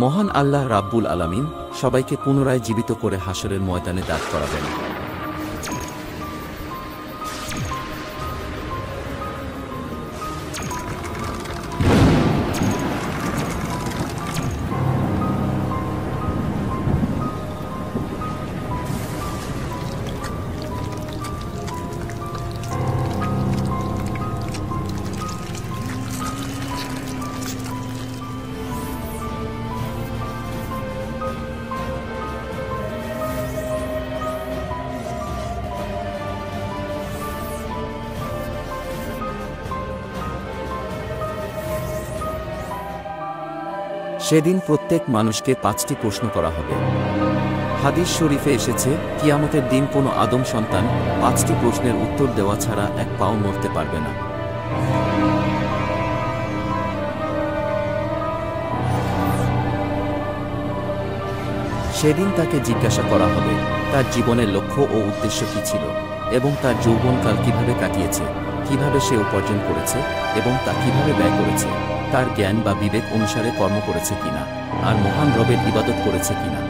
মহান আল্লাহ রাব্বুল আলামিন সবাইকে পুনরায় জীবিত করে হাসরের ময়দানে দাঁড় করাবেন। সেদিন প্রত্যেক মানুষকে 5টি প্রশ্ন করা হবে। হাদিস শরীফে এসেছে, কিয়ামতের দিন কোনো আদম সন্তান 5টি প্রশ্নের উত্তর দেওয়া ছাড়া এক পাও নড়তে পারবে না। সেদিন তাকে জিজ্ঞাসা করা হবে তার জীবনের লক্ষ্য ও উদ্দেশ্য কী ছিল, এবং তার যৌবনকাল কিভাবে কাটিয়েছে, কিভাবে সে উপার্জন করেছে এবং তা কিভাবে ব্যয় করেছে, তার জ্ঞান বা বিবেক অনুসারে কর্ম করেছে কিনা, আর মহান রবের ইবাদত করেছে কিনা।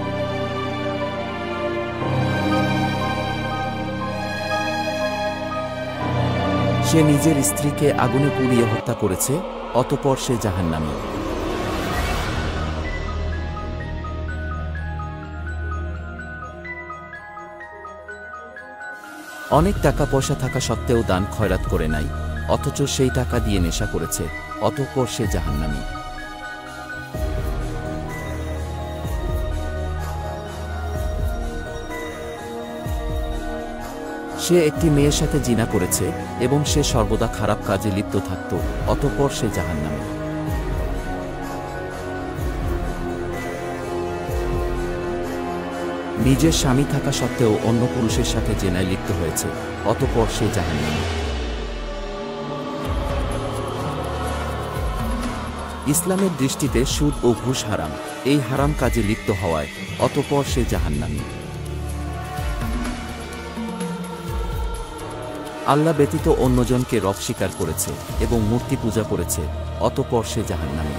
সে নিজের স্ত্রীকে আগুনে পুড়িয়ে হত্যা করেছে, অতঃপর সে জাহান্নামী। অনেক টাকা পয়সা থাকা সত্ত্বেও দান খয়রাত করে নাই, অথচ সেই টাকা দিয়ে নেশা করেছে, অতঃপর সে জাহান্নামী। সে একটি মেয়ের সাথে জিনা করেছে এবং সে সর্বদা খারাপ কাজে লিপ্ত থাকত, অতঃপর সে জাহান্নামী। নিজের স্বামী থাকা সত্ত্বেও অন্য পুরুষের সাথে জেনায় লিপ্ত হয়েছে, অতঃপর সে জাহান্নামী। ইসলামের দৃষ্টিতে সুদ ও ঘুষ হারাম, এই হারাম কাজে লিপ্ত হওয়ায় অতঃপর সে জাহান্নামী। আল্লাহ ব্যতীত অন্যজনকে রব স্বীকার করেছে এবং মূর্তি পূজা করেছে, অতঃপর সে জাহান্নামী।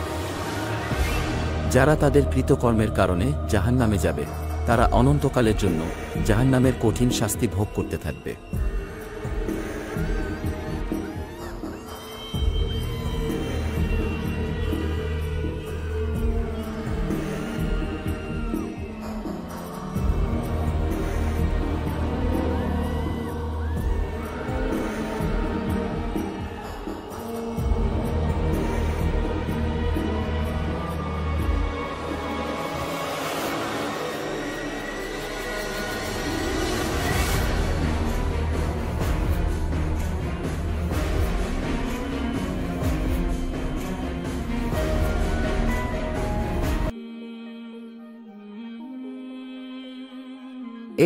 যারা তাদের কৃতকর্মের কারণে জাহান্নামে যাবে, তারা অনন্তকালের জন্য জাহান্নামের কঠিন শাস্তি ভোগ করতে থাকবে।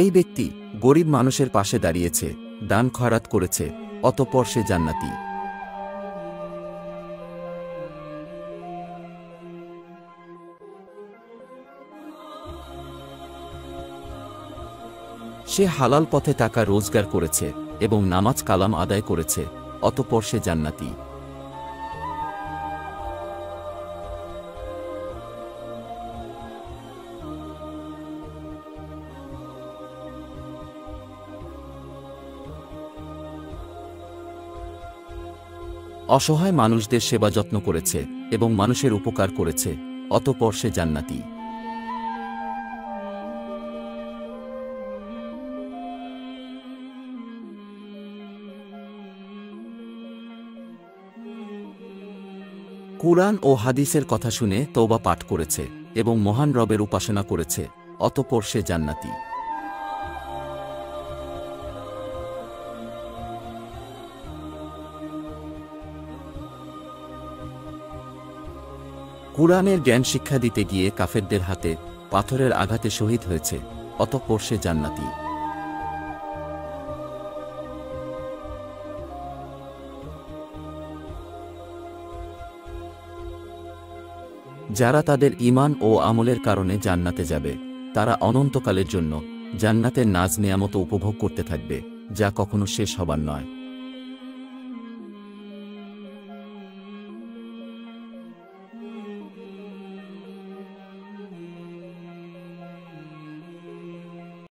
এই ব্যক্তি গরিব মানুষের পাশে দাঁড়িয়েছে, দান খয়রাত করেছে, অতঃপর সে জান্নাতি। সে হালাল পথে টাকা রোজগার করেছে এবং নামাজ কালাম আদায় করেছে, অতঃপর সে জান্নাতি। অসহায় মানুষদের সেবা যত্ন করেছে এবং মানুষের উপকার করেছে, অতঃপর সে জান্নাতি। কুরআন ও হাদিসের কথা শুনে তওবা পাঠ করেছে এবং মহান রবের উপাসনা করেছে, অতঃপর সে জান্নাতি। কুরআনের জ্ঞান শিক্ষা দিতে গিয়ে কাফেরদের হাতে পাথরের আঘাতে শহীদ হয়েছে, অতঃপর সে জান্নাতি। যারা তাদের ঈমান ও আমলের কারণে জান্নাতে যাবে, তারা অনন্তকালের জন্য জান্নাতের নাজ নেয়ামত উপভোগ করতে থাকবে, যা কখনো শেষ হবার নয়।